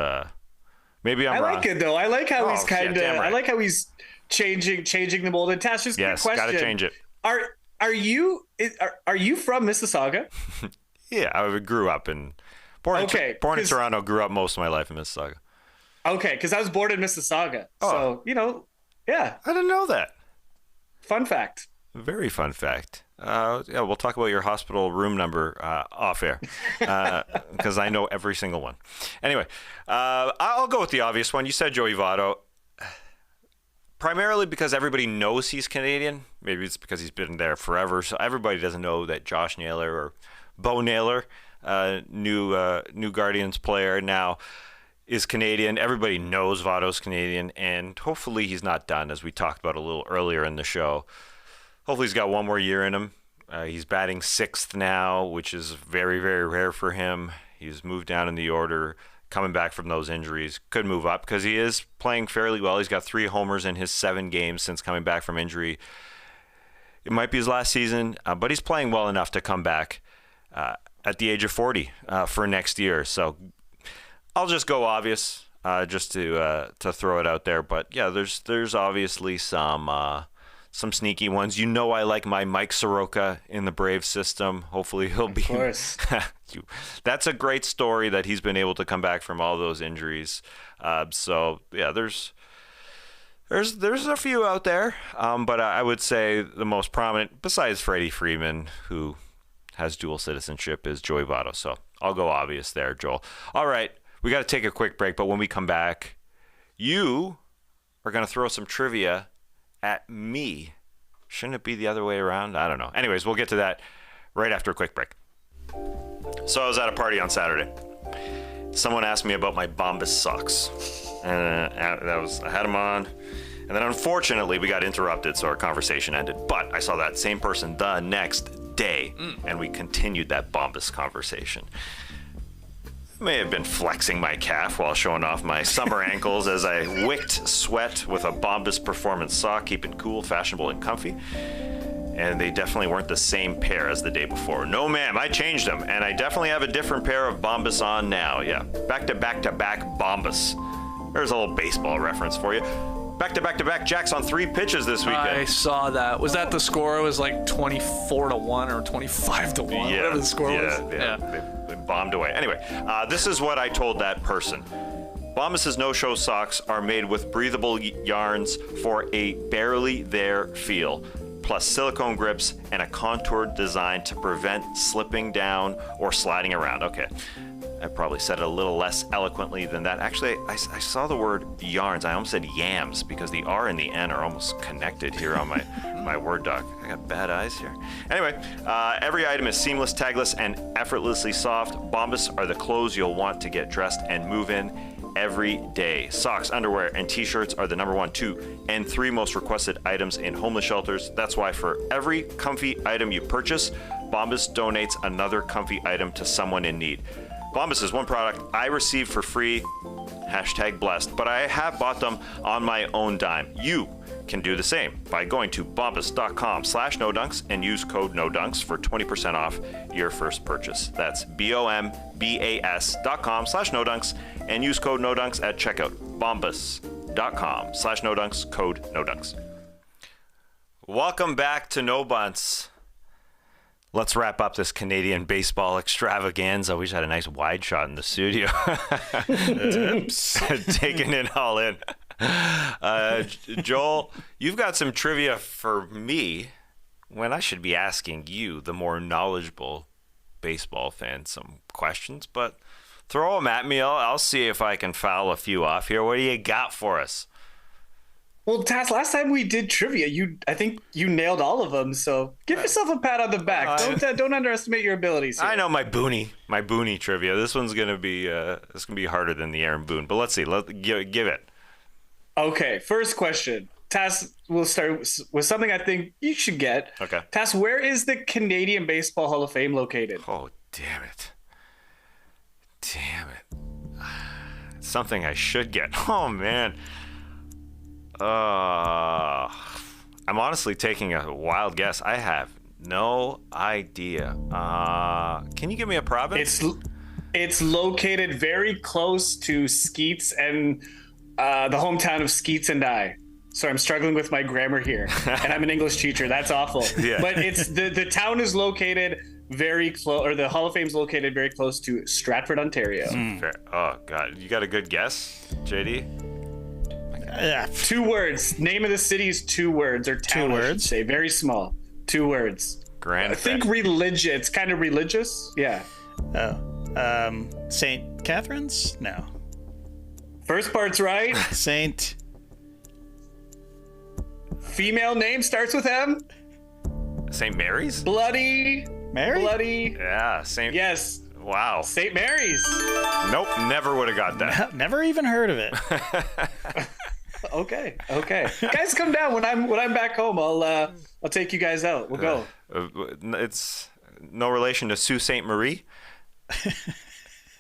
maybe I'm wrong. I like it, though. I like how he's right. I like how he's changing the mold. And Tash, just a quick question. Got to change it. Are you from Mississauga? Yeah, I grew up born in Toronto, grew up most of my life in Mississauga. Okay, because I was born in Mississauga. Oh. So, yeah. I didn't know that. Fun fact. Very fun fact. Yeah, we'll talk about your hospital room number off air because I know every single one. Anyway, I'll go with the obvious one. You said Joey Votto. Primarily because everybody knows he's Canadian. Maybe it's because he's been there forever. So everybody doesn't know that Josh Naylor or Bo Naylor, new Guardians player now, is Canadian. Everybody knows Votto's Canadian, and hopefully he's not done, as we talked about a little earlier in the show. Hopefully he's got one more year in him. He's batting sixth now, which is very, very rare for him. He's moved down in the order, coming back from those injuries. Could move up because he is playing fairly well. He's got 3 homers in his 7 games since coming back from injury. It might be his last season, but he's playing well enough to come back at the age of 40 for next year. So I'll just go obvious just to throw it out there. But yeah, there's obviously some sneaky ones. You know, I like my Mike Soroka in the Braves system. Hopefully he'll be. Of course. That's a great story that he's been able to come back from all those injuries. So yeah, there's a few out there, but I would say the most prominent, besides Freddie Freeman, who has dual citizenship, is Joey Votto. So I'll go obvious there, Joel. All right, we got to take a quick break, but when we come back, you are going to throw some trivia at me. Shouldn't it be the other way around? I don't know. Anyways, we'll get to that right after a quick break. So I was at a party on Saturday. Someone asked me about my Bombas socks. And I had them on. And then unfortunately we got interrupted, so our conversation ended. But I saw that same person the next day, and we continued that Bombas conversation. May have been flexing my calf while showing off my summer ankles as I wicked sweat with a Bombas performance sock, keeping cool, fashionable, and comfy. And they definitely weren't the same pair as the day before. No, ma'am, I changed them, and I definitely have a different pair of Bombas on now. Yeah, back to back Bombas. There's a little baseball reference for you. Back to back Jacks on 3 pitches this weekend. I saw that. Was that the score? It was like 24-1 or 25-1, whatever the score was. Yeah. They bombed away. Anyway, this is what I told that person. Bombas' no-show socks are made with breathable yarns for a barely there feel, plus silicone grips and a contoured design to prevent slipping down or sliding around. Okay, I probably said it a little less eloquently than that. Actually, I saw the word yarns. I almost said yams because the R and the N are almost connected here on my Word doc. I got bad eyes here. Anyway, every item is seamless, tagless, and effortlessly soft. Bombas are the clothes you'll want to get dressed and move in every day. Socks, underwear, and t-shirts are the number 1, 2, and 3 most requested items in homeless shelters. That's why for every comfy item you purchase, Bombas donates another comfy item to someone in need. Bombas is one product I received for free, #blessed, but I have bought them on my own dime. You can do the same by going to bombas.com/nodunks and use code NODUNKS for 20% off your first purchase. That's bombas.com/nodunks and use code NODUNKS at checkout. bombas.com/nodunks, code NODUNKS. Welcome back to No Bunts. Let's wrap up this Canadian baseball extravaganza. We just had a nice wide shot in the studio. Taking it all in. Joel, you've got some trivia for me when I should be asking you, the more knowledgeable baseball fan, some questions. But throw them at me. I'll see if I can foul a few off here. What do you got for us? Well, Taz, last time we did trivia, I think you nailed all of them. So give yourself a pat on the back. Don't underestimate your abilities here. I know my Booney trivia. This one's gonna be harder than the Aaron Boone. But let's see. Give it. Okay, first question. Taz, we'll start with something I think you should get. Okay. Taz, where is the Canadian Baseball Hall of Fame located? Oh, damn it. It's something I should get. Oh, man. I'm honestly taking a wild guess. I have no idea. Can you give me a province? It's located very close to Skeets and the hometown of Skeets and I. So I'm struggling with my grammar here, and I'm an English teacher. That's awful. Yeah. But it's the town is located very close, or the Hall of Fame is located very close to Stratford, Ontario. Oh God, you got a good guess, JD? 2 words. Name of the city is 2 words, or town, 2 words. I should say. Very small. 2 words. Grand. I think religious. It's kind of religious. Yeah. St. Catherine's? No. First part's right. Saint. Female name starts with M. St. Mary's? Bloody. Mary? Bloody. Yeah, St. Yes. Wow. St. Mary's. Nope, never would have got that. Never even heard of it. Okay. Guys, come down when I'm back home. I'll take you guys out. We'll go. It's no relation to Sault Ste. Marie. I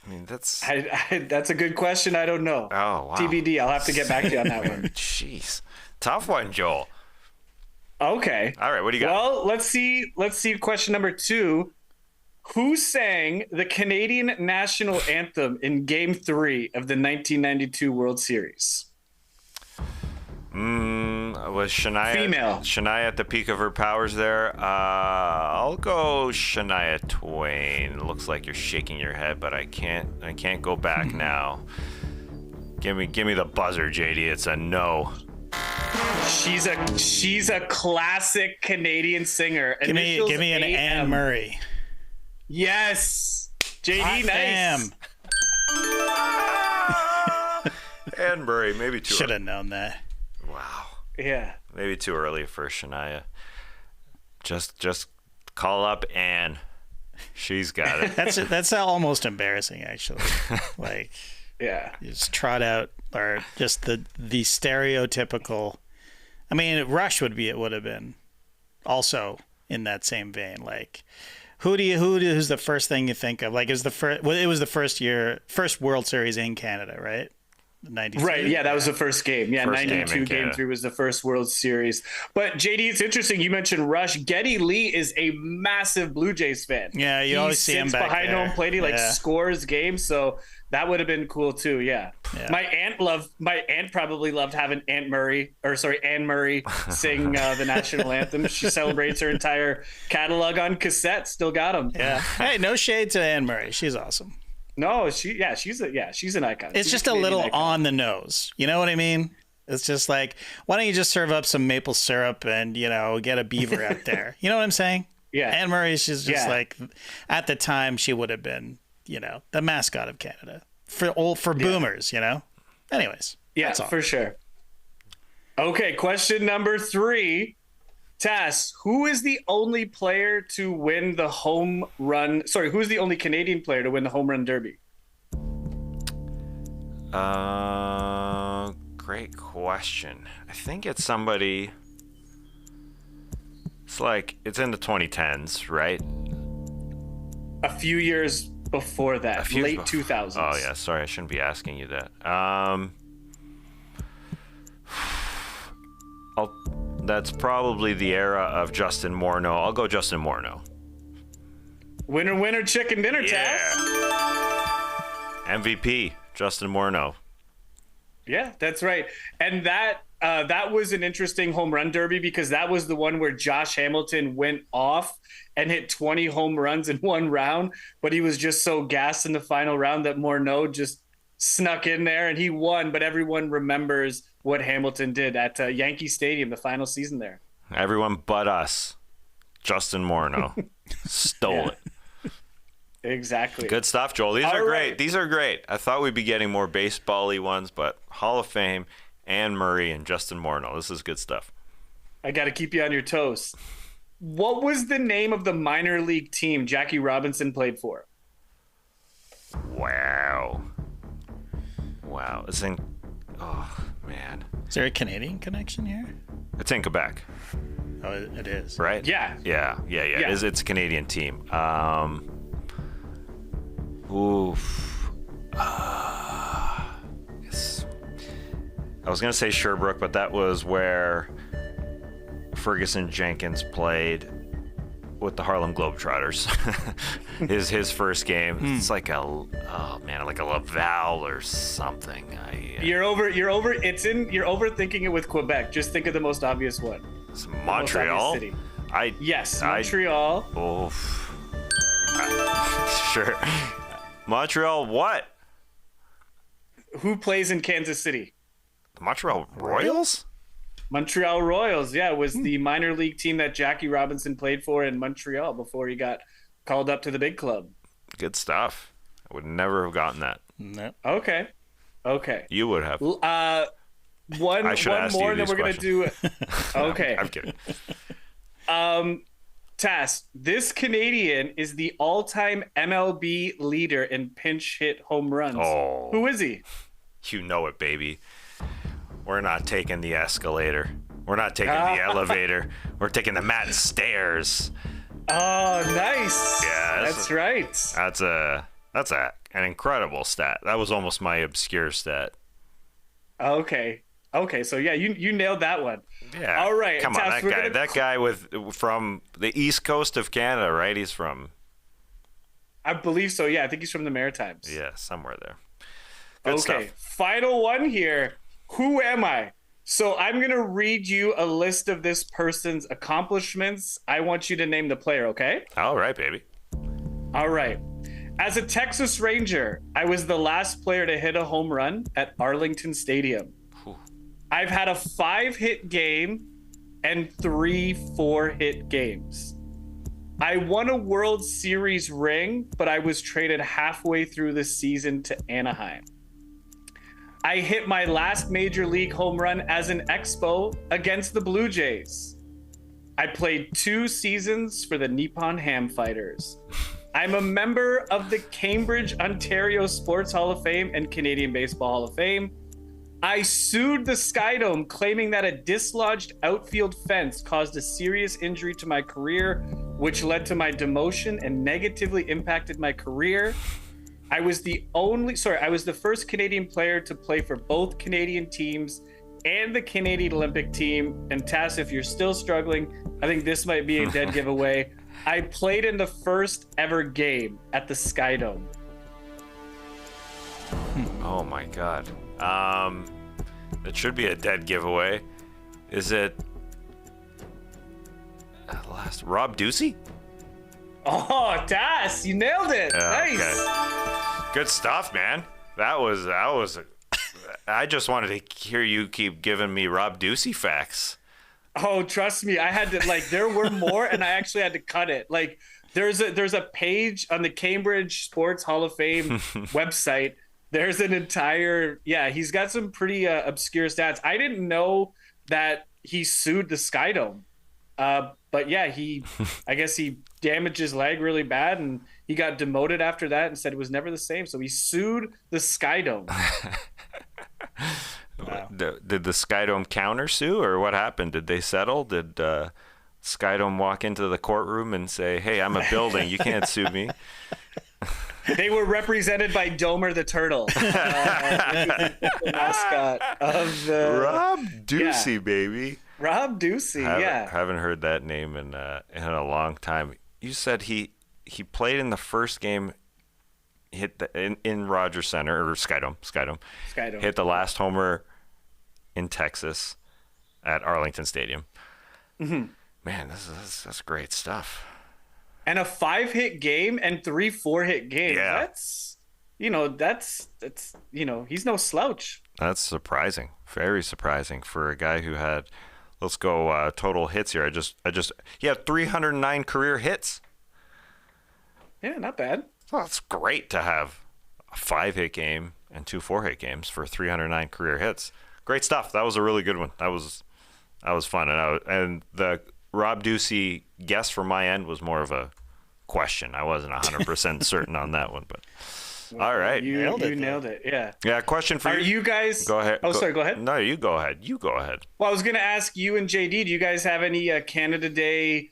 mean, that's. That's a good question. I don't know. Oh, wow. TBD. I'll have to get back to you on that one. Jeez, tough one, Joel. Okay. All right, what do you got? Well, let's see. Question number 2. Who sang the Canadian national anthem in Game 3 of the 1992 World Series? Was Shania Female. Shania at the peak of her powers there? I'll go Shania Twain. It looks like you're shaking your head, but I can't go back now. Give me the buzzer, JD. It's a no. She's a classic Canadian singer. Give me an AM. Anne Murray. Yes. JD, nice. Damn. Anne Murray, maybe too Should early. have known that. Wow. Yeah. Maybe too early for Shania. Just call up Anne. She's got it. That's almost embarrassing, actually. Like, Yeah. you just trot out, or just the stereotypical. I mean, Rush would have been also in that same vein. Like, who's the first thing you think of? Like, it was the first World Series in Canada, right? 93. Right, yeah, that was the first game. Yeah, First game 92 in game Canada. 3 was the first World Series. But JD, it's interesting. You mentioned Rush. Geddy Lee is a massive Blue Jays fan. Yeah, you He always see him sits back behind there. home plate. He Yeah. scores games. So that would have been cool too. Yeah. Yeah. My aunt probably loved having Anne Murray sing the national anthem. She celebrates her entire catalog on cassette. Still got them. Yeah. Hey, no shade to Anne Murray. She's awesome. No, she's an icon. It's She's just a Canadian little icon. on the nose. You know what I mean? It's just like, why don't you just serve up some maple syrup and, get a beaver out there? You know what I'm saying? Yeah. Anne Murray, she's just Yeah. like, at the time, she would have been, the mascot of Canada for boomers, Anyways. Yeah, that's all. for sure. Okay, question number 3. Tass, who is the only player to win the home run? Sorry, who's the only Canadian player to win the home run derby? Great question. I think it's somebody. It's in the 2010s, right? A few years before that, late 2000s. Oh yeah, sorry, I shouldn't be asking you that. That's probably the era of Justin Morneau. I'll go Justin Morneau. Winner, chicken dinner, Tass. MVP, Justin Morneau. Yeah, that's right. And that was an interesting home run derby because that was the one where Josh Hamilton went off and hit 20 home runs in one round, but he was just so gassed in the final round that Morneau just snuck in there and he won, but everyone remembers what Hamilton did at Yankee Stadium the final season there. Everyone but us. Justin Morneau stole it. Exactly. Good stuff, Joel. These All are great. right. These are great. I thought we'd be getting more baseball-y ones, but Hall of Fame, Anne Murray, and Justin Morneau. This is good stuff. I got to keep you on your toes. What was the name of the minor league team Jackie Robinson played for? Wow. Oh, man. Is there a Canadian connection here? It's in Quebec, Oh, it is. right? Yeah. Yeah. It's a Canadian team. Oof. Yes. I was going to say Sherbrooke, but that was where Ferguson Jenkins played with the Harlem Globetrotters. his first game. It's like like a Laval or something. You're overthinking it with Quebec. Just think of the most obvious one. It's The most Montreal. obvious city. Yes, I- Montreal. Sure. Montreal what? Who plays in Kansas City? The Montreal Royals? Montreal Royals, yeah, was the minor league team that Jackie Robinson played for in Montreal before he got called up to the big club. Good stuff. I would never have gotten that. Nope. Okay. You would have. One I should one ask more, you and then we're these gonna do. Okay. I'm kidding. Tass, this Canadian is the all-time MLB leader in pinch hit home runs. Oh. Who is he? You know it, baby. We're not taking the escalator. We're not taking the elevator. We're taking the mat and stairs. Oh, nice. Yeah, that's right. That's an incredible stat. That was almost my obscure stat. Okay, so yeah, you nailed that one. Yeah. All right. Come Tass, on, that guy from the east coast of Canada, right? He's from. I believe so. Yeah, I think he's from the Maritimes. Yeah, somewhere there. Good Okay. stuff. Final one here. Who am I? So I'm gonna read you a list of this person's accomplishments. I want you to name the player. Okay. All right, baby. All right. As a Texas Ranger, I was the last player to hit a home run at Arlington Stadium. Whew. I've had a 5-hit game and 3 4-hit games. I won a World Series ring, but I was traded halfway through the season to Anaheim. I hit my last major league home run as an Expo against the Blue Jays. I played 2 seasons for the Nippon Ham Fighters. I'm a member of the Cambridge, Ontario Sports Hall of Fame and Canadian Baseball Hall of Fame. I sued the Skydome, claiming that a dislodged outfield fence caused a serious injury to my career, which led to my demotion and negatively impacted my career. I was the first Canadian player to play for both Canadian teams and the Canadian Olympic team. And Tass, if you're still struggling, I think this might be a dead giveaway. I played in the first ever game at the Skydome. Oh my God. It should be a dead giveaway. Is it Rob Ducey? Oh, Das, you nailed it. Nice. Okay. Good stuff, man. That was I just wanted to hear you keep giving me Rob Ducey facts. Oh, trust me, I had to there were more, and I actually had to cut it. There's a page on the Cambridge Sports Hall of Fame website. There's an entire he's got some pretty obscure stats. I didn't know that he sued the Skydome, but yeah, I guess he damaged his leg really bad, and he got demoted after that, and said it was never the same. So he sued the Skydome. Wow. Did the Skydome countersue, or what happened? Did they settle? Did Skydome walk into the courtroom and say, "Hey, I'm a building. You can't sue me"? They were represented by Domer the Turtle, the mascot of the Rob Ducey, baby. Rob Ducey, haven't heard that name in a long time. You said he played in the first game. Hit in Rogers Center or Skydome. Hit the last homer in Texas at Arlington Stadium. Mm-hmm. Man, that's great stuff. And a 5-hit game and 3 4-hit games. Yeah. That's he's no slouch. That's surprising. Very surprising for a guy who had, let's go total hits here. He had 309 career hits. Yeah, not bad. Well, it's great to have a 5-hit game and 2 4-hit games for 309 career hits. Great stuff. That was a really good one. That was fun. And the Rob Ducey guess from my end was more of a question. I wasn't 100% certain on that one, but all right. You nailed it. Yeah. Yeah. Question for you. Are you guys? Go ahead. Sorry. Go ahead. No, you go ahead. Well, I was going to ask you and JD. Do you guys have any Canada Day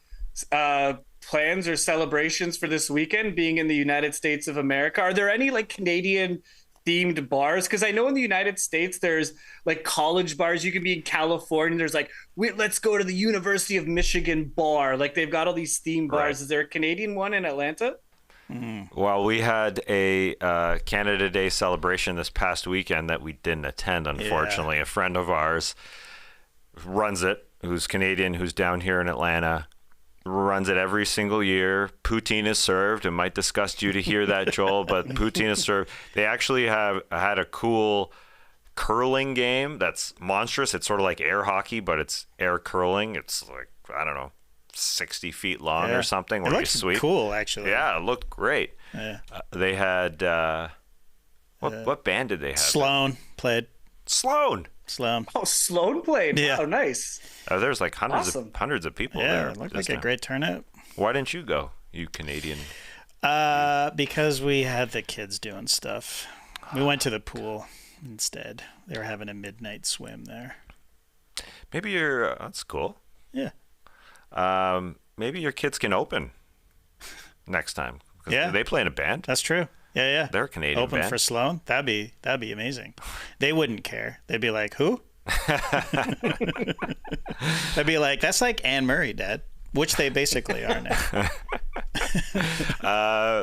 plans or celebrations for this weekend? Being in the United States of America, are there any Canadian themed bars? Because I know in the United States there's college bars. You can be in California. There's let's go to the University of Michigan bar. They've got all these themed bars. Right. Is there a Canadian one in Atlanta? Well, we had a Canada Day celebration this past weekend that we didn't attend, unfortunately. Yeah. A friend of ours runs it, who's Canadian, who's down here in Atlanta, runs it every single year. Poutine is served. It might disgust you to hear that, Joel, but poutine is served. They actually have had a cool curling game that's monstrous. It's sort of like air hockey, but it's air curling. It's like, I don't know, 60 feet long or something. It looked cool, actually. Yeah, it looked great. Yeah. They had what band did they have? Sloan played. Sloan. Oh, Sloan played. Yeah. Oh, nice. There's like hundreds Awesome. of people Yeah, there. it looked like a great turnout. Why didn't you go, you Canadian? Because we had the kids doing stuff. We went to the pool instead. They were having a midnight swim there. Maybe that's cool. Yeah. Maybe your kids can open next time. 'Cause Yeah. They play in a band. That's true. Yeah. They're a Canadian Open band. for Sloan? That'd be amazing. They wouldn't care. They'd be like, who? They'd be like, that's like Anne Murray, Dad. Which they basically are now.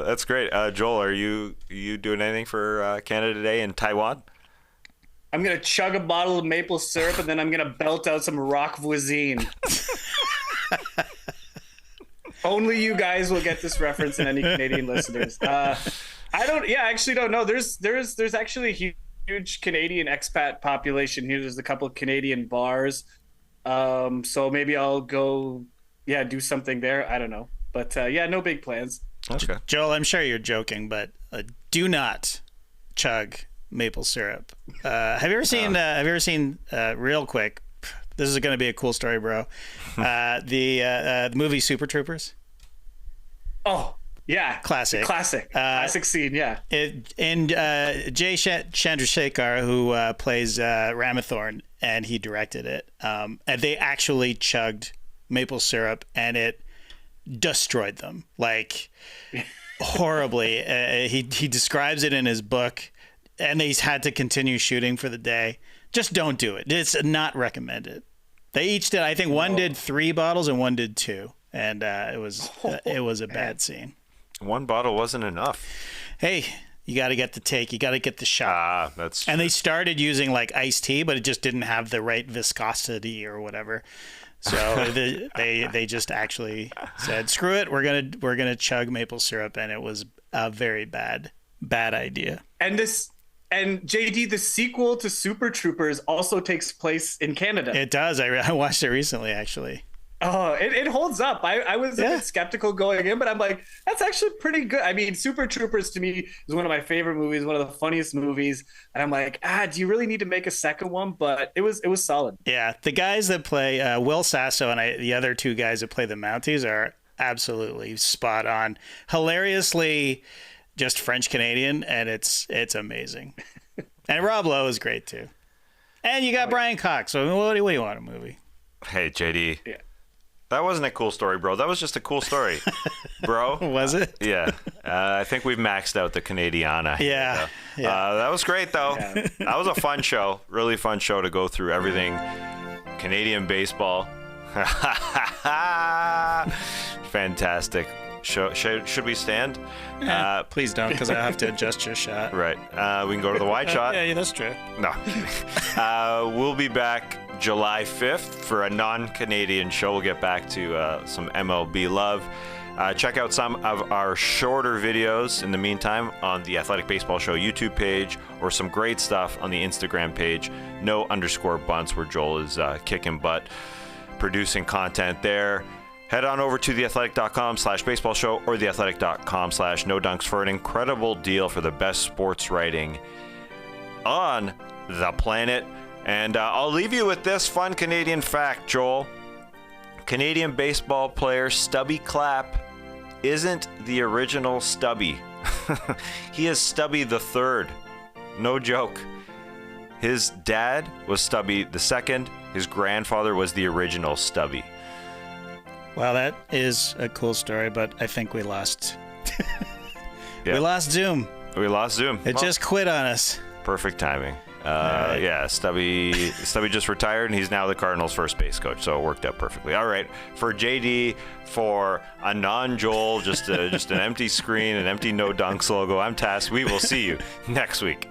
That's great. Joel, are you doing anything for Canada Day in Taiwan? I'm going to chug a bottle of maple syrup and then I'm going to belt out some rock voisine. Only you guys will get this reference and any Canadian listeners. I actually don't know. There's actually a huge Canadian expat population here. There's a couple of Canadian bars. So maybe I'll go, do something there. I don't know. But no big plans. Okay. Joel, I'm sure you're joking, but do not chug maple syrup. Have you ever seen real quick? This is going to be a cool story, bro. The movie Super Troopers. Oh, yeah. Classic scene, yeah. And Jay Chandrasekhar, who plays Ramathorn, and he directed it. And they actually chugged maple syrup, and it destroyed them, like horribly. He describes it in his book, and he's had to continue shooting for the day. Just don't do it. It's not recommended. They each did. I think one did 3 bottles and one did 2, and it was a bad scene. One bottle wasn't enough. Hey, you got to get the take. You got to get the shot. That's true. And they started using like iced tea, but it just didn't have the right viscosity or whatever. So they just actually said, "Screw it, we're gonna chug maple syrup," and it was a very bad idea. And JD, the sequel to Super Troopers also takes place in Canada. It does. I watched it recently, actually. Oh, it holds up. I was a bit skeptical going in, but I'm like, that's actually pretty good. I mean, Super Troopers to me is one of my favorite movies, one of the funniest movies. And I'm like, do you really need to make a second one? But it was solid. Yeah, the guys that play Will Sasso and the other 2 guys that play the Mounties are absolutely spot on. Hilariously just French Canadian, and it's amazing. And Rob Lowe is great too. And you got Brian Cox. So what do you want in a movie? Hey, JD. Yeah. That wasn't a cool story, bro. That was just a cool story, bro. Was it? Yeah. I think we've maxed out the Canadiana. Yeah. That was great, though. Yeah. That was a fun show. Really fun show to go through everything Canadian baseball. Fantastic. Should we stand? Please don't, because I have to adjust your shot. Right. We can go to the wide shot. Yeah, that's true. No. We'll be back July 5th for a non-Canadian show. We'll get back to some MLB love. Check out some of our shorter videos in the meantime on the Athletic Baseball Show YouTube page, or some great stuff on the Instagram page, _Bunts, where Joel is kicking butt, producing content there. Head on over to theathletic.com/baseball show or theathletic.com/no-dunks for an incredible deal for the best sports writing on the planet. And I'll leave you with this fun Canadian fact, Joel. Canadian baseball player Stubby Clapp isn't the original Stubby. He is Stubby the Third. No joke. His dad was Stubby the Second. His grandfather was the original Stubby. Well, that is a cool story, but I think we lost. Yeah. We lost Zoom. We lost Zoom. It just quit on us. Perfect timing. Yeah, Stubby just retired, and he's now the Cardinals' first base coach, so it worked out perfectly. All right, for JD, for a non-Joel, just an empty screen, an empty No Dunks logo, I'm Tass. We will see you next week.